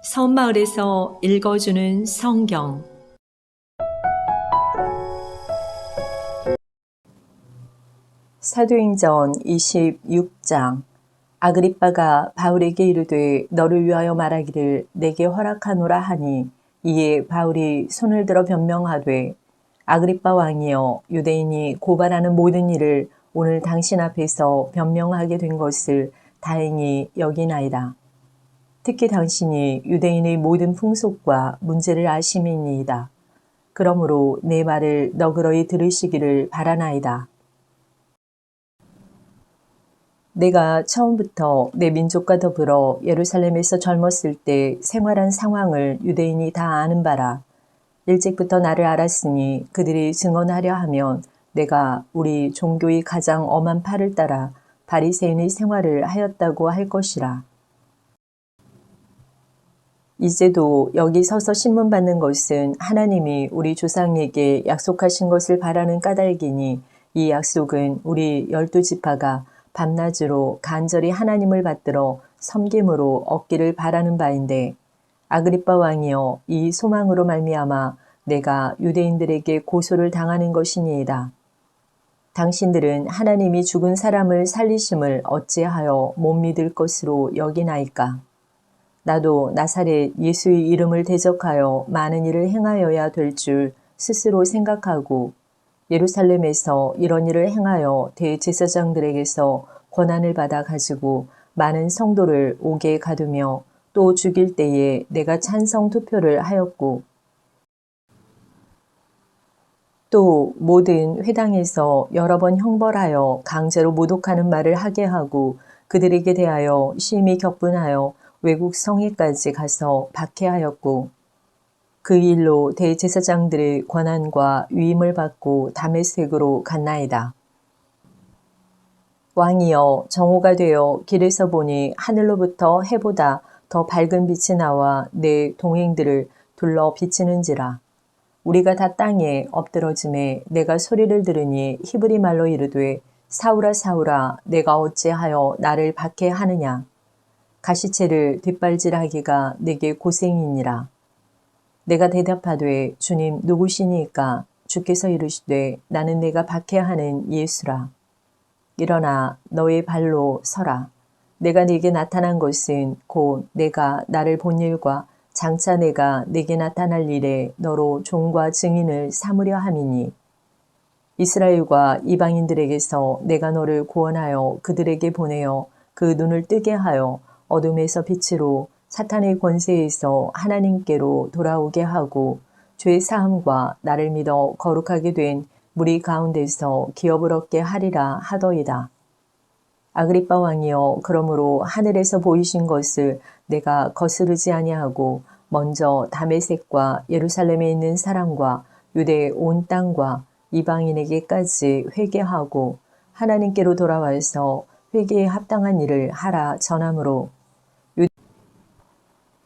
섬마을에서 읽어주는 성경. 사도행전 26장. 아그리빠가 바울에게 이르되 너를 위하여 말하기를 내게 허락하노라 하니, 이에 바울이 손을 들어 변명하되, 아그리빠 왕이여, 유대인이 고발하는 모든 일을 오늘 당신 앞에서 변명하게 된 것을 다행히 여기나이다. 특히 당신이 유대인의 모든 풍속과 문제를 아심이니이다. 그러므로 내 말을 너그러이 들으시기를 바라나이다. 내가 처음부터 내 민족과 더불어 예루살렘에서 젊었을 때 생활한 상황을 유대인이 다 아는 바라. 일찍부터 나를 알았으니 그들이 증언하려 하면 내가 우리 종교의 가장 엄한 팔을 따라 바리새인의 생활을 하였다고 할 것이라. 이제도 여기 서서 신문 받는 것은 하나님이 우리 조상에게 약속하신 것을 바라는 까닭이니, 이 약속은 우리 12지파가 밤낮으로 간절히 하나님을 받들어 섬김으로 얻기를 바라는 바인데, 아그리빠 왕이여, 이 소망으로 말미암아 내가 유대인들에게 고소를 당하는 것이니이다. 당신들은 하나님이 죽은 사람을 살리심을 어찌하여 못 믿을 것으로 여기나이까? 나도 나사렛 예수의 이름을 대적하여 많은 일을 행하여야 될 줄 스스로 생각하고, 예루살렘에서 이런 일을 행하여 대제사장들에게서 권한을 받아 가지고 많은 성도를 옥에 가두며 또 죽일 때에 내가 찬성 투표를 하였고, 또 모든 회당에서 여러 번 형벌하여 강제로 모독하는 말을 하게 하고, 그들에게 대하여 심히 격분하여 외국 성에까지 가서 박해하였고, 그 일로 대제사장들의 권한과 위임을 받고 다메섹으로 갔나이다. 왕이여, 정오가 되어 길에서 보니 하늘로부터 해보다 더 밝은 빛이 나와 내 동행들을 둘러 비치는지라. 우리가 다 땅에 엎드러짐에 내가 소리를 들으니 히브리 말로 이르되, 사울아 사울아, 내가 어찌하여 나를 박해하느냐. 가시체를 뒷발질하기가 내게 고생이니라. 내가 대답하되, 주님 누구시니까? 주께서 이르시되, 나는 내가 박해하는 예수라. 일어나 너의 발로 서라. 내가 네게 나타난 것은 곧 내가 나를 본 일과 장차 내가 네게 나타날 일에 너로 종과 증인을 삼으려 함이니, 이스라엘과 이방인들에게서 내가 너를 구원하여 그들에게 보내어 그 눈을 뜨게 하여 어둠에서 빛으로 사탄의 권세에서 하나님께로 돌아오게 하고, 죄 사함과 나를 믿어 거룩하게 된 무리 가운데서 기업을 얻게 하리라 하더이다. 아그리빠 왕이여, 그러므로 하늘에서 보이신 것을 내가 거스르지 아니하고 먼저 다메섹과 예루살렘에 있는 사람과 유대 온 땅과 이방인에게까지 회개하고 하나님께로 돌아와서 회개에 합당한 일을 하라 전하므로,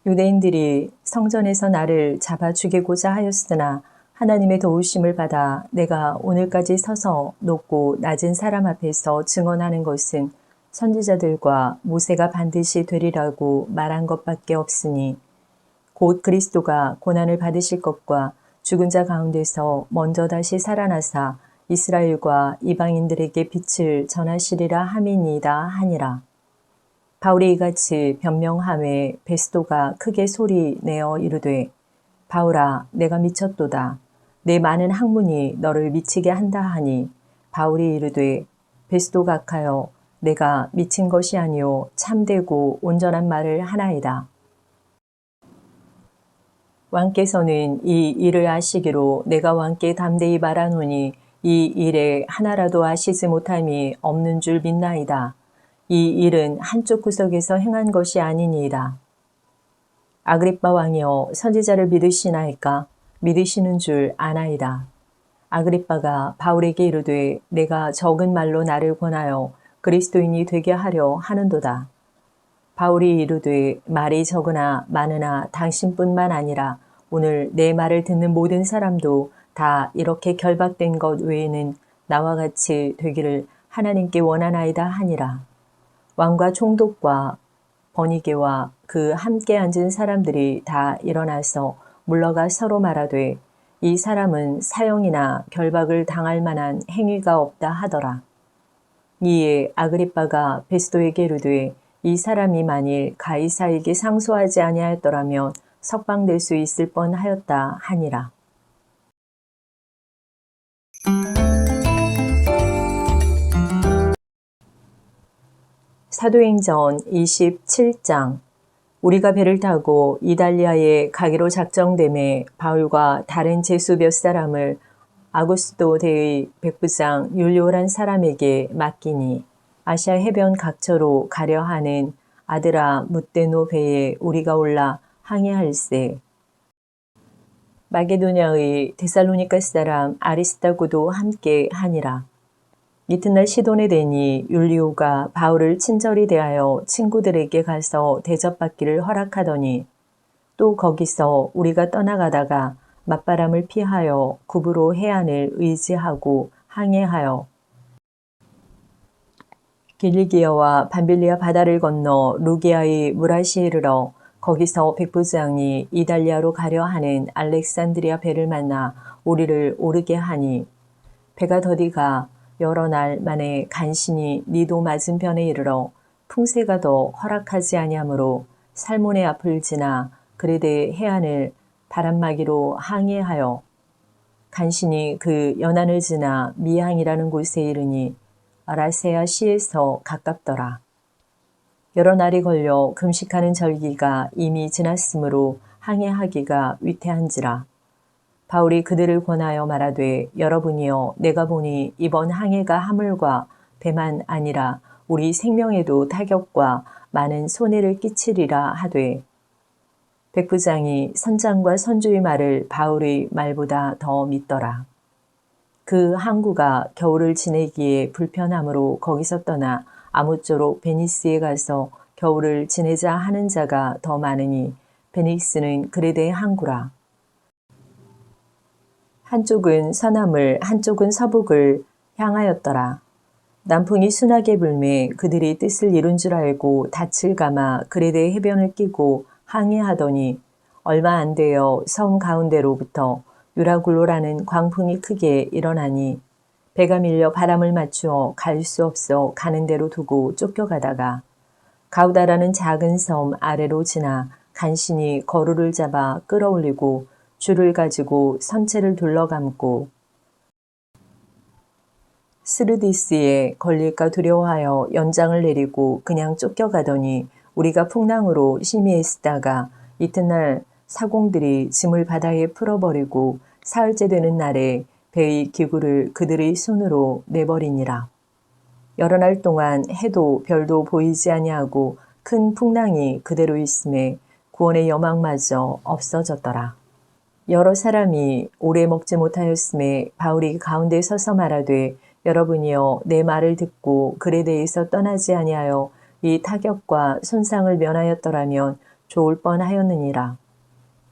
유대인들이 성전에서 나를 잡아 죽이고자 하였으나 하나님의 도우심을 받아 내가 오늘까지 서서 높고 낮은 사람 앞에서 증언하는 것은 선지자들과 모세가 반드시 되리라고 말한 것밖에 없으니, 곧 그리스도가 고난을 받으실 것과 죽은 자 가운데서 먼저 다시 살아나사 이스라엘과 이방인들에게 빛을 전하시리라 함이니이다 하니라. 바울이 이같이 변명하매 베스도가 크게 소리 내어 이르되, 바울아, 내가 미쳤도다. 내 많은 학문이 너를 미치게 한다 하니, 바울이 이르되, 베스도 각하여, 내가 미친 것이 아니요 참되고 온전한 말을 하나이다. 왕께서는 이 일을 아시기로 내가 왕께 담대히 말하노니, 이 일에 하나라도 아시지 못함이 없는 줄 믿나이다. 이 일은 한쪽 구석에서 행한 것이 아니니이다. 아그리빠 왕이여, 선지자를 믿으시나이까? 믿으시는 줄 아나이다. 아그리빠가 바울에게 이르되, 내가 적은 말로 나를 권하여 그리스도인이 되게 하려 하는도다. 바울이 이르되, 말이 적으나 많으나 당신뿐만 아니라 오늘 내 말을 듣는 모든 사람도 다 이렇게 결박된 것 외에는 나와 같이 되기를 하나님께 원하나이다 하니라. 왕과 총독과 버니게와 그 함께 앉은 사람들이 다 일어나서 물러가 서로 말하되 이 사람은 사형이나 결박을 당할 만한 행위가 없다 하더라. 이에 아그리빠가 베스도에게 이르되 이 사람이 만일 가이사에게 상소하지 아니하였더라면 석방될 수 있을 뻔하였다 하니라. 사도행전 27장. 우리가 배를 타고 이달리아에 가기로 작정됨에 바울과 다른 제수 몇 사람을 아구스도 대의 백부장 율리오란 사람에게 맡기니 아시아 해변 각처로 가려 하는 아드라 무데노 배에 우리가 올라 항해할세. 마게도냐의 데살로니가 사람 아리스다고도 함께 하니라. 이튿날 시돈에 되니 율리오가 바울을 친절히 대하여 친구들에게 가서 대접받기를 허락하더니 또 거기서 우리가 떠나가다가 맞바람을 피하여 구브로 해안을 의지하고 항해하여 길리기아와 밤빌리아 바다를 건너 루기아의 무라시에 이르러 거기서 백부장이 이달리아로 가려 하는 알렉산드리아 배를 만나 우리를 오르게 하니 배가 더디가 여러 날 만에 간신히 니도 맞은편에 이르러 풍세가 더 허락하지 아니하므로 살몬의 앞을 지나 그레데 해안을 바람막이로 항해하여 간신히 그 연안을 지나 미항이라는 곳에 이르니 라세아 시에서 가깝더라. 여러 날이 걸려 금식하는 절기가 이미 지났으므로 항해하기가 위태한지라. 바울이 그들을 권하여 말하되 여러분이여 내가 보니 이번 항해가 하물과 배만 아니라 우리 생명에도 타격과 많은 손해를 끼치리라 하되 백부장이 선장과 선주의 말을 바울의 말보다 더 믿더라. 그 항구가 겨울을 지내기에 불편하므로 거기서 떠나 아무쪼록 베니스에 가서 겨울을 지내자 하는 자가 더 많으니 베니스는 그레데의 항구라. 한쪽은 서남을 한쪽은 서북을 향하였더라. 남풍이 순하게 불매 그들이 뜻을 이룬 줄 알고 닻을 감아 그레데 해변을 끼고 항해하더니 얼마 안 되어 섬 가운데로부터 유라굴로라는 광풍이 크게 일어나니 배가 밀려 바람을 맞추어 갈 수 없어 가는 대로 두고 쫓겨가다가 가우다라는 작은 섬 아래로 지나 간신히 거루를 잡아 끌어올리고 줄을 가지고 선체를 둘러감고 스르디스에 걸릴까 두려워하여 연장을 내리고 그냥 쫓겨가더니 우리가 풍랑으로 심히 애쓰다가 이튿날 사공들이 짐을 바다에 풀어버리고 사흘째 되는 날에 배의 기구를 그들의 손으로 내버리니라. 여러 날 동안 해도 별도 보이지 아니하고 큰 풍랑이 그대로 있음에 구원의 여망마저 없어졌더라. 여러 사람이 오래 먹지 못하였음에 바울이 가운데 서서 말하되 여러분이여 내 말을 듣고 그레데에서 떠나지 아니하여 이 타격과 손상을 면하였더라면 좋을 뻔하였느니라.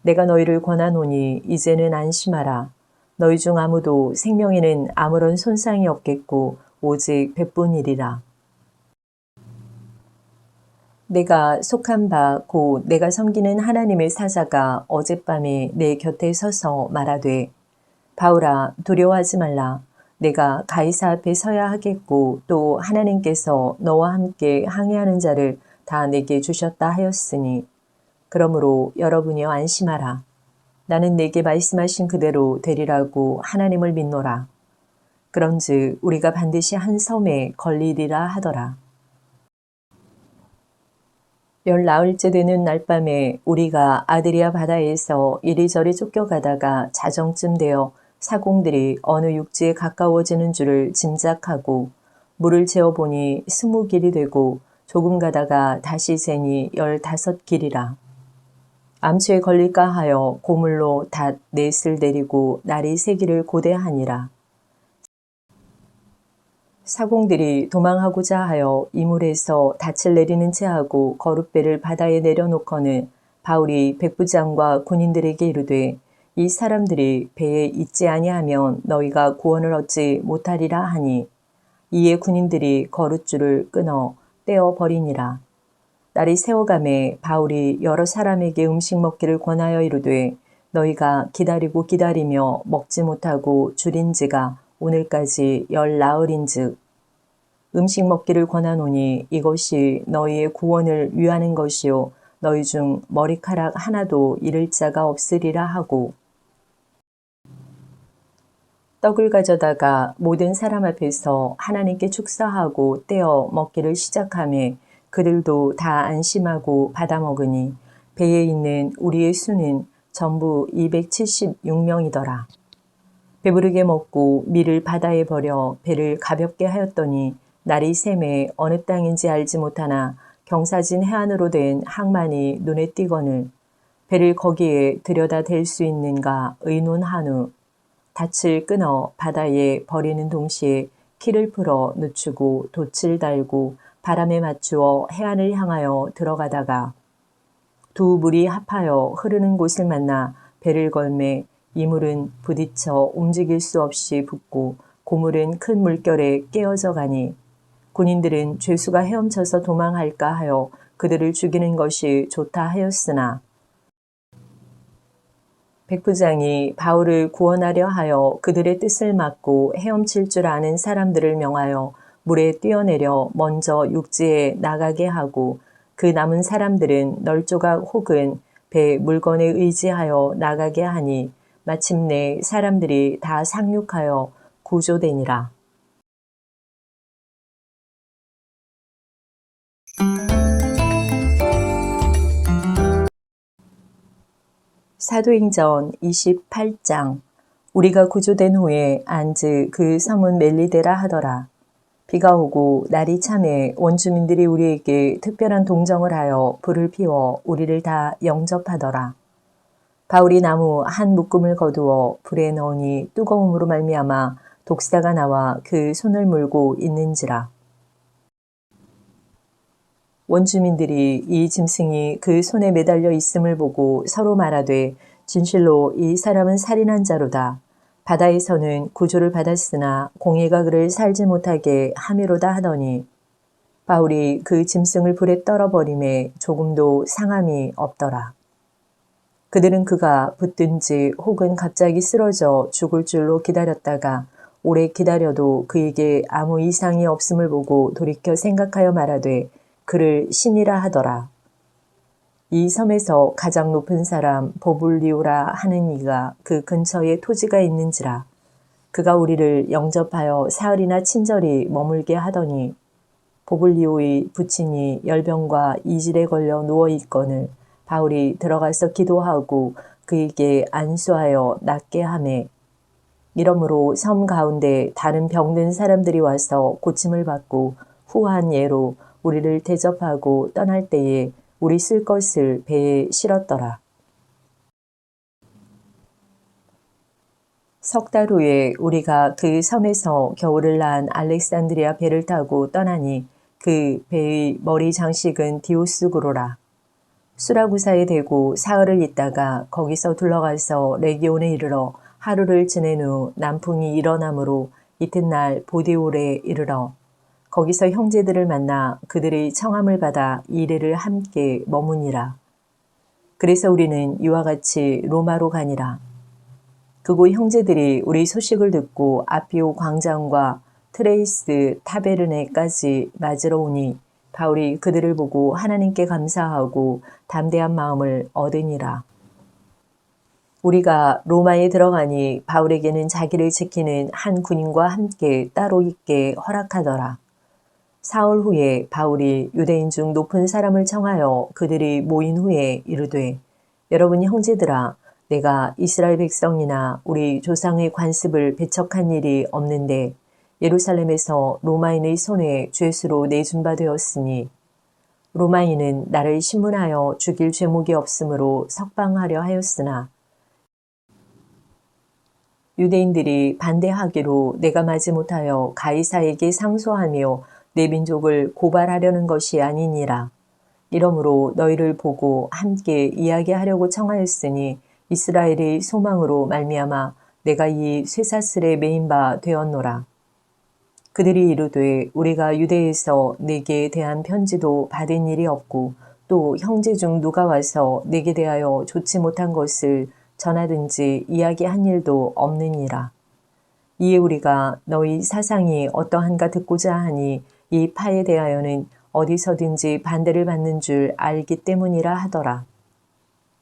내가 너희를 권하노니 이제는 안심하라. 너희 중 아무도 생명에는 아무런 손상이 없겠고 오직 배뿐이리라. 내가 속한 바 곧 내가 섬기는 하나님의 사자가 어젯밤에 내 곁에 서서 말하되 바울아 두려워하지 말라. 내가 가이사 앞에 서야 하겠고 또 하나님께서 너와 함께 항해하는 자를 다 내게 주셨다 하였으니 그러므로 여러분이여 안심하라. 나는 내게 말씀하신 그대로 되리라고 하나님을 믿노라. 그런즉 우리가 반드시 한 섬에 걸리리라 하더라. 열 나흘째 되는 날밤에 우리가 아드리아 바다에서 이리저리 쫓겨가다가 자정쯤 되어 사공들이 어느 육지에 가까워지는 줄을 짐작하고 물을 재어보니 20길이 되고 조금 가다가 다시 재니 15길이라. 암초에 걸릴까 하여 고물로 닷 넷을 내리고 날이 새기를 고대하니라. 사공들이 도망하고자 하여 이물에서 닻을 내리는 채 하고 거룻배를 바다에 내려놓고는 바울이 백부장과 군인들에게 이르되 이 사람들이 배에 있지 아니하면 너희가 구원을 얻지 못하리라 하니 이에 군인들이 거룻줄을 끊어 떼어 버리니라. 날이 새어가매 바울이 여러 사람에게 음식 먹기를 권하여 이르되 너희가 기다리고 기다리며 먹지 못하고 줄인 지가 오늘까지 열 나흘인즉 음식 먹기를 권하노니 이것이 너희의 구원을 위하는 것이요 너희 중 머리카락 하나도 잃을 자가 없으리라 하고 떡을 가져다가 모든 사람 앞에서 하나님께 축사하고 떼어 먹기를 시작하며 그들도 다 안심하고 받아 먹으니 배에 있는 우리의 수는 전부 276명이더라. 배부르게 먹고 밀을 바다에 버려 배를 가볍게 하였더니 날이 샘에 어느 땅인지 알지 못하나 경사진 해안으로 된 항만이 눈에 띄거늘 배를 거기에 들여다 댈 수 있는가 의논한 후 닻을 끊어 바다에 버리는 동시에 키를 풀어 늦추고 돛을 달고 바람에 맞추어 해안을 향하여 들어가다가 두 물이 합하여 흐르는 곳을 만나 배를 걸매 이 물은 부딪혀 움직일 수 없이 붓고 고물은 큰 물결에 깨어져 가니 군인들은 죄수가 헤엄쳐서 도망할까 하여 그들을 죽이는 것이 좋다 하였으나 백부장이 바울을 구원하려 하여 그들의 뜻을 막고 헤엄칠 줄 아는 사람들을 명하여 물에 뛰어내려 먼저 육지에 나가게 하고 그 남은 사람들은 널조각 혹은 배 물건에 의지하여 나가게 하니 마침내 사람들이 다 상륙하여 구조되니라. 사도행전 28장. 우리가 구조된 후에 안즈 그 섬은 멜리데라 하더라. 비가 오고 날이 참에 원주민들이 우리에게 특별한 동정을 하여 불을 피워 우리를 다 영접하더라. 바울이 나무 한 묶음을 거두어 불에 넣으니 뜨거움으로 말미암아 독사가 나와 그 손을 물고 있는지라. 원주민들이 이 짐승이 그 손에 매달려 있음을 보고 서로 말하되 진실로 이 사람은 살인한 자로다. 바다에서는 구조를 받았으나 공의가 그를 살지 못하게 함이로다 하더니 바울이 그 짐승을 불에 떨어버림에 조금도 상함이 없더라. 그들은 그가 붙든지 혹은 갑자기 쓰러져 죽을 줄로 기다렸다가 오래 기다려도 그에게 아무 이상이 없음을 보고 돌이켜 생각하여 말하되 그를 신이라 하더라. 이 섬에서 가장 높은 사람 보불리오라 하는 이가 그 근처에 토지가 있는지라. 그가 우리를 영접하여 사흘이나 친절히 머물게 하더니 보불리오의 부친이 열병과 이질에 걸려 누워있거늘 바울이 들어가서 기도하고 그에게 안수하여 낫게 하매 이러므로 섬 가운데 다른 병든 사람들이 와서 고침을 받고 후한 예로 우리를 대접하고 떠날 때에 우리 쓸 것을 배에 실었더라. 석 달 후에 우리가 그 섬에서 겨울을 난 알렉산드리아 배를 타고 떠나니 그 배의 머리 장식은 디오스구로라. 수라구사에 대고 사흘을 있다가 거기서 둘러가서 레기온에 이르러 하루를 지낸 후 남풍이 일어나므로 이튿날 보디올에 이르러 거기서 형제들을 만나 그들의 청함을 받아 이래를 함께 머무니라. 그래서 우리는 이와 같이 로마로 가니라. 그곳 형제들이 우리 소식을 듣고 아피오 광장과 트레이스 타베르네까지 맞으러 오니 바울이 그들을 보고 하나님께 감사하고 담대한 마음을 얻으니라. 우리가 로마에 들어가니 바울에게는 자기를 지키는 한 군인과 함께 따로 있게 허락하더라. 사흘 후에 바울이 유대인 중 높은 사람을 청하여 그들이 모인 후에 이르되 여러분 형제들아 내가 이스라엘 백성이나 우리 조상의 관습을 배척한 일이 없는데 예루살렘에서 로마인의 손에 죄수로 내준 바 되었으니 로마인은 나를 신문하여 죽일 죄목이 없으므로 석방하려 하였으나 유대인들이 반대하기로 내가 마지 못하여 가이사에게 상소하며 내 민족을 고발하려는 것이 아니니라. 이러므로 너희를 보고 함께 이야기하려고 청하였으니 이스라엘의 소망으로 말미암아 내가 이 쇠사슬에 매인 바 되었노라. 그들이 이르되 우리가 유대에서 네게 대한 편지도 받은 일이 없고 또 형제 중 누가 와서 네게 대하여 좋지 못한 것을 전하든지 이야기한 일도 없느니라. 이에 우리가 너희 사상이 어떠한가 듣고자 하니 이 파에 대하여는 어디서든지 반대를 받는 줄 알기 때문이라 하더라.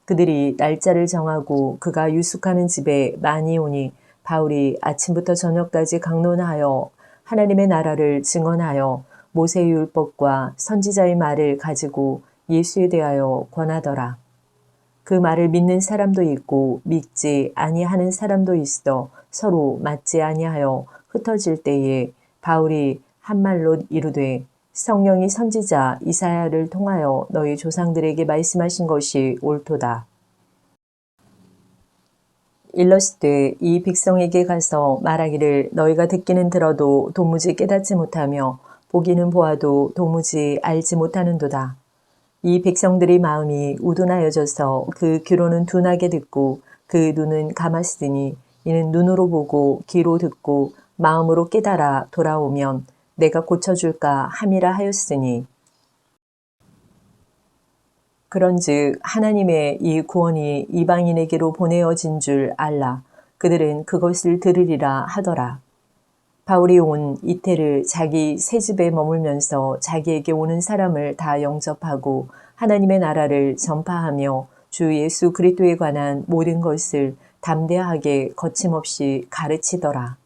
그들이 날짜를 정하고 그가 유숙하는 집에 많이 오니 바울이 아침부터 저녁까지 강론하여 하나님의 나라를 증언하여 모세의 율법과 선지자의 말을 가지고 예수에 대하여 권하더라. 그 말을 믿는 사람도 있고 믿지 아니하는 사람도 있어 서로 맞지 아니하여 흩어질 때에 바울이 한 말로 이르되 성령이 선지자 이사야를 통하여 너희 조상들에게 말씀하신 것이 옳도다. 일렀을 이 백성에게 가서 말하기를 너희가 듣기는 들어도 도무지 깨닫지 못하며 보기는 보아도 도무지 알지 못하는도다. 이 백성들의 마음이 우둔하여져서 그 귀로는 둔하게 듣고 그 눈은 감았으니 이는 눈으로 보고 귀로 듣고 마음으로 깨달아 돌아오면 내가 고쳐줄까 함이라 하였으니 그런즉 하나님의 이 구원이 이방인에게로 보내어진 줄 알라. 그들은 그것을 들으리라 하더라. 바울이 온 이태를 자기 새 집에 머물면서 자기에게 오는 사람을 다 영접하고 하나님의 나라를 전파하며 주 예수 그리스도에 관한 모든 것을 담대하게 거침없이 가르치더라.